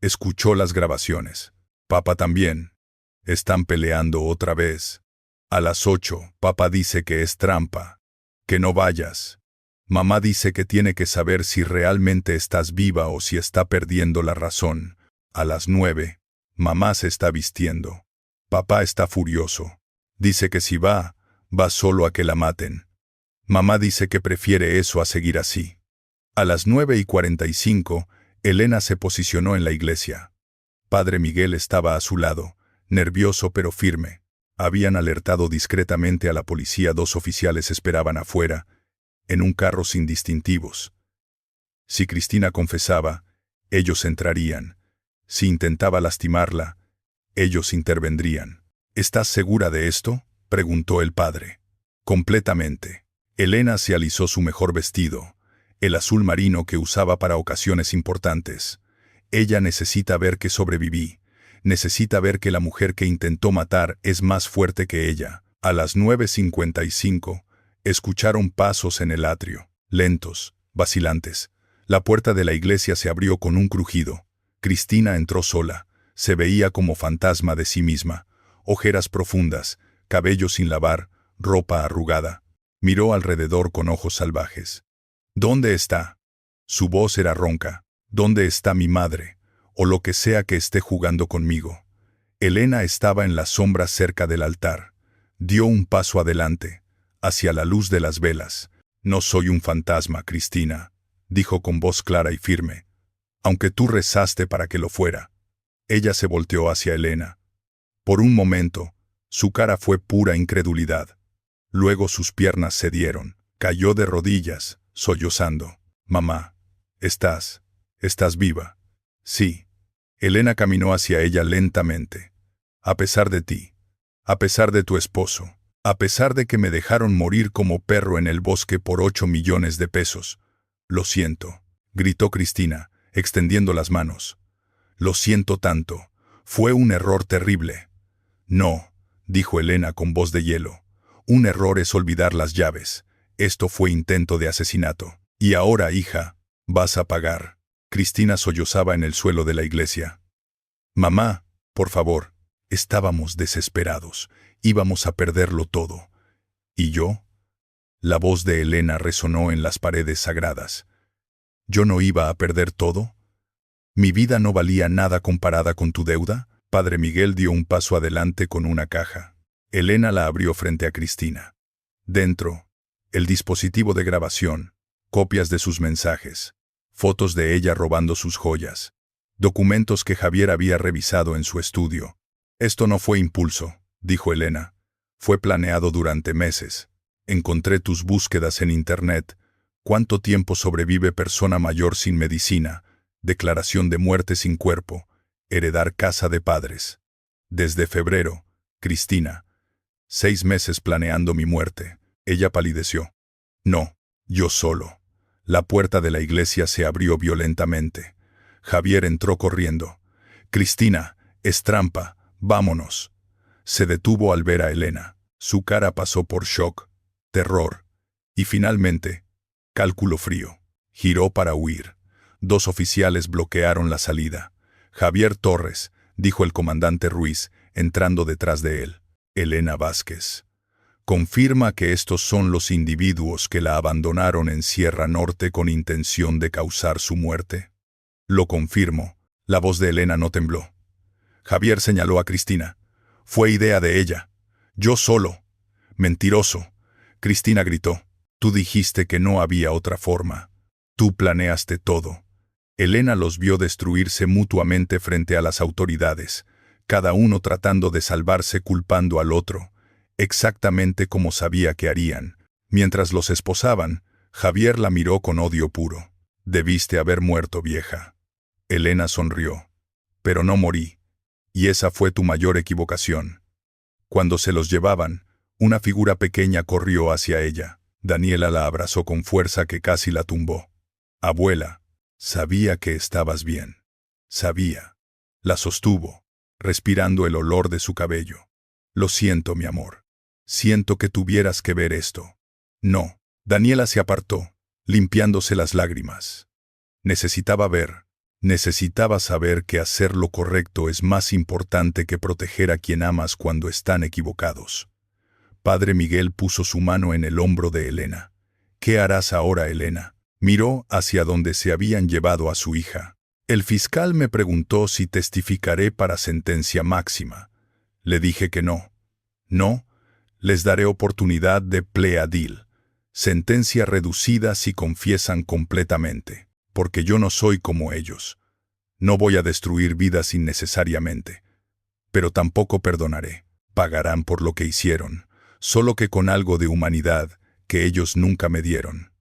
Escuchó las grabaciones. Papá también. Están peleando otra vez. A las 8, papá dice que es trampa. Que no vayas. Mamá dice que tiene que saber si realmente estás viva o si está perdiendo la razón. A las 9, mamá se está vistiendo. Papá está furioso. Dice que si va solo a que la maten. Mamá dice que prefiere eso a seguir así. A las 9:45, Elena se posicionó en la iglesia. Padre Miguel estaba a su lado, nervioso pero firme. Habían alertado discretamente a la policía. 2 oficiales esperaban afuera, en un carro sin distintivos. Si Cristina confesaba, ellos entrarían. Si intentaba lastimarla, ellos intervendrían. ¿Estás segura de esto?, preguntó el padre. Completamente. Elena se alisó su mejor vestido, el azul marino que usaba para ocasiones importantes. Ella necesita ver que sobreviví. Necesita ver que la mujer que intentó matar es más fuerte que ella. A las 9:55, escucharon pasos en el atrio, lentos, vacilantes. La puerta de la iglesia se abrió con un crujido. Cristina entró sola. Se veía como fantasma de sí misma. Ojeras profundas, cabello sin lavar, ropa arrugada. Miró alrededor con ojos salvajes. ¿Dónde está? Su voz era ronca. ¿Dónde está mi madre? O lo que sea que esté jugando conmigo. Elena estaba en la sombra cerca del altar. Dio un paso adelante, hacia la luz de las velas. No soy un fantasma, Cristina, dijo con voz clara y firme. Aunque tú rezaste para que lo fuera. Ella se volteó hacia Elena. Por un momento, su cara fue pura incredulidad. Luego sus piernas cedieron. Cayó de rodillas, sollozando. Mamá, ¿estás viva? Sí. Elena caminó hacia ella lentamente. A pesar de ti. A pesar de tu esposo. A pesar de que me dejaron morir como perro en el bosque por 8 millones de pesos. Lo siento, gritó Cristina, extendiendo las manos. Lo siento tanto. Fue un error terrible. No, dijo Elena con voz de hielo. Un error es olvidar las llaves. Esto fue intento de asesinato. Y ahora, hija, vas a pagar. Cristina sollozaba en el suelo de la iglesia. Mamá, por favor. Estábamos desesperados. Íbamos a perderlo todo. ¿Y yo? La voz de Elena resonó en las paredes sagradas. ¿Yo no iba a perder todo? ¿Mi vida no valía nada comparada con tu deuda? Padre Miguel dio un paso adelante con una caja. Elena la abrió frente a Cristina. Dentro, el dispositivo de grabación, copias de sus mensajes, fotos de ella robando sus joyas, documentos que Javier había revisado en su estudio. Esto no fue impulso, dijo Elena. Fue planeado durante meses. Encontré tus búsquedas en Internet. ¿Cuánto tiempo sobrevive persona mayor sin medicina? Declaración de muerte sin cuerpo. Heredar casa de padres. Desde febrero, Cristina. 6 meses planeando mi muerte. Ella palideció. No, yo solo. La puerta de la iglesia se abrió violentamente. Javier entró corriendo. Cristina, es trampa, vámonos. Se detuvo al ver a Elena. Su cara pasó por shock, terror y finalmente, cálculo frío. Giró para huir. 2 oficiales bloquearon la salida. Javier Torres, dijo el comandante Ruiz, entrando detrás de él. Elena Vázquez. Confirma que estos son los individuos que la abandonaron en Sierra Norte con intención de causar su muerte. Lo confirmo. La voz de Elena no tembló. Javier señaló a Cristina. Fue idea de ella. Yo solo. Mentiroso. Cristina gritó. Tú dijiste que no había otra forma. Tú planeaste todo. Elena los vio destruirse mutuamente frente a las autoridades, cada uno tratando de salvarse culpando al otro, exactamente como sabía que harían. Mientras los esposaban, Javier la miró con odio puro. Debiste haber muerto, vieja. Elena sonrió. Pero no morí. Y esa fue tu mayor equivocación. Cuando se los llevaban, una figura pequeña corrió hacia ella. Daniela la abrazó con fuerza que casi la tumbó. Abuela, sabía que estabas bien. Sabía. La sostuvo, respirando el olor de su cabello. Lo siento, mi amor. Siento que tuvieras que ver esto. No. Daniela se apartó, limpiándose las lágrimas. Necesitaba ver. Necesitaba saber que hacer lo correcto es más importante que proteger a quien amas cuando están equivocados. Padre Miguel puso su mano en el hombro de Elena. ¿Qué harás ahora, Elena? Miró hacia donde se habían llevado a su hija. El fiscal me preguntó si testificaré para sentencia máxima. Le dije que no. No, les daré oportunidad de plea deal. Sentencia reducida si confiesan completamente, porque yo no soy como ellos. No voy a destruir vidas innecesariamente. Pero tampoco perdonaré. Pagarán por lo que hicieron, solo que con algo de humanidad que ellos nunca me dieron.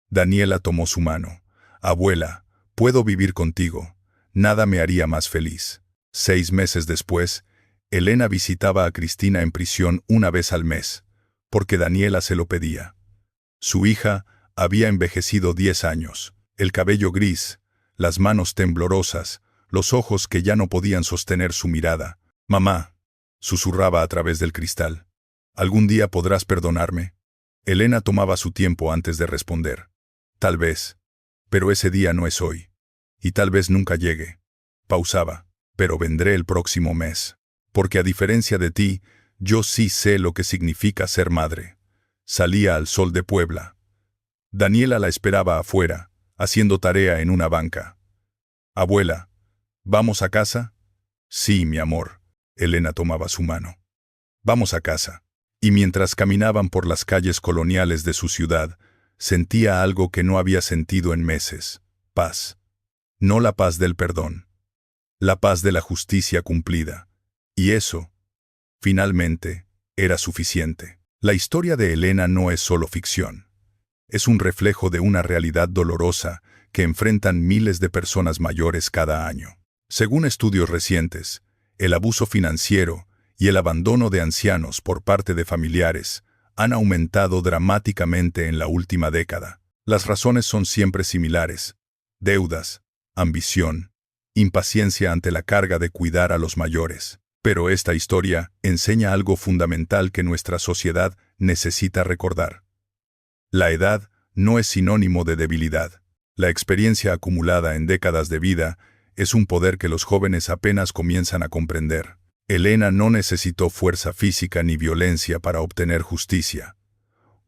Daniela tomó su mano. Abuela, puedo vivir contigo. Nada me haría más feliz. 6 meses después, Elena visitaba a Cristina en prisión una vez al mes, porque Daniela se lo pedía. Su hija había envejecido 10 años, el cabello gris, las manos temblorosas, los ojos que ya no podían sostener su mirada. Mamá, susurraba a través del cristal. ¿Algún día podrás perdonarme? Elena tomaba su tiempo antes de responder. Tal vez, pero ese día no es hoy. Y tal vez nunca llegue. Pausaba, pero vendré el próximo mes. Porque a diferencia de ti, yo sí sé lo que significa ser madre. Salía al Sol de Puebla. Daniela la esperaba afuera, haciendo tarea en una banca. Abuela, ¿vamos a casa? Sí, mi amor. Elena tomaba su mano. Vamos a casa. Y mientras caminaban por las calles coloniales de su ciudad, sentía algo que no había sentido en meses. Paz. No la paz del perdón. La paz de la justicia cumplida. Y eso, finalmente, era suficiente. La historia de Elena no es solo ficción. Es un reflejo de una realidad dolorosa que enfrentan miles de personas mayores cada año. Según estudios recientes, el abuso financiero y el abandono de ancianos por parte de familiares han aumentado dramáticamente en la última década. Las razones son siempre similares: deudas, ambición, impaciencia ante la carga de cuidar a los mayores. Pero esta historia enseña algo fundamental que nuestra sociedad necesita recordar. La edad no es sinónimo de debilidad. La experiencia acumulada en décadas de vida es un poder que los jóvenes apenas comienzan a comprender. Elena no necesitó fuerza física ni violencia para obtener justicia.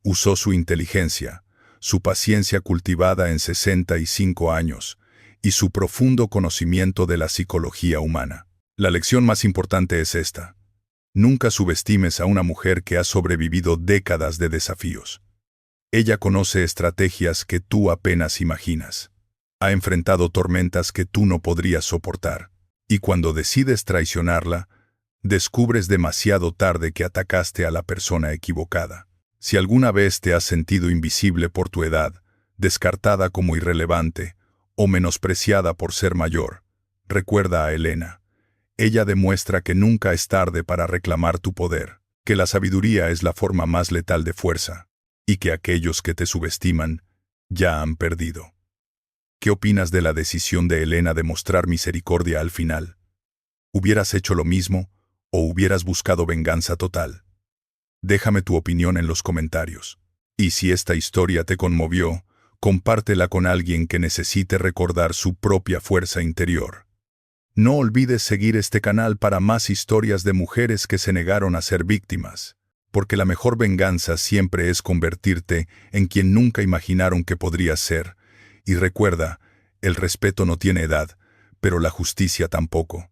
Usó su inteligencia, su paciencia cultivada en 65 años y su profundo conocimiento de la psicología humana. La lección más importante es esta: nunca subestimes a una mujer que ha sobrevivido décadas de desafíos. Ella conoce estrategias que tú apenas imaginas. Ha enfrentado tormentas que tú no podrías soportar. Y cuando decides traicionarla, descubres demasiado tarde que atacaste a la persona equivocada. Si alguna vez te has sentido invisible por tu edad, descartada como irrelevante o menospreciada por ser mayor, recuerda a Elena. Ella demuestra que nunca es tarde para reclamar tu poder, que la sabiduría es la forma más letal de fuerza, y que aquellos que te subestiman ya han perdido. ¿Qué opinas de la decisión de Elena de mostrar misericordia al final? ¿Hubieras hecho lo mismo o hubieras buscado venganza total? Déjame tu opinión en los comentarios. Y si esta historia te conmovió, compártela con alguien que necesite recordar su propia fuerza interior. No olvides seguir este canal para más historias de mujeres que se negaron a ser víctimas, porque la mejor venganza siempre es convertirte en quien nunca imaginaron que podrías ser. Y recuerda, el respeto no tiene edad, pero la justicia tampoco.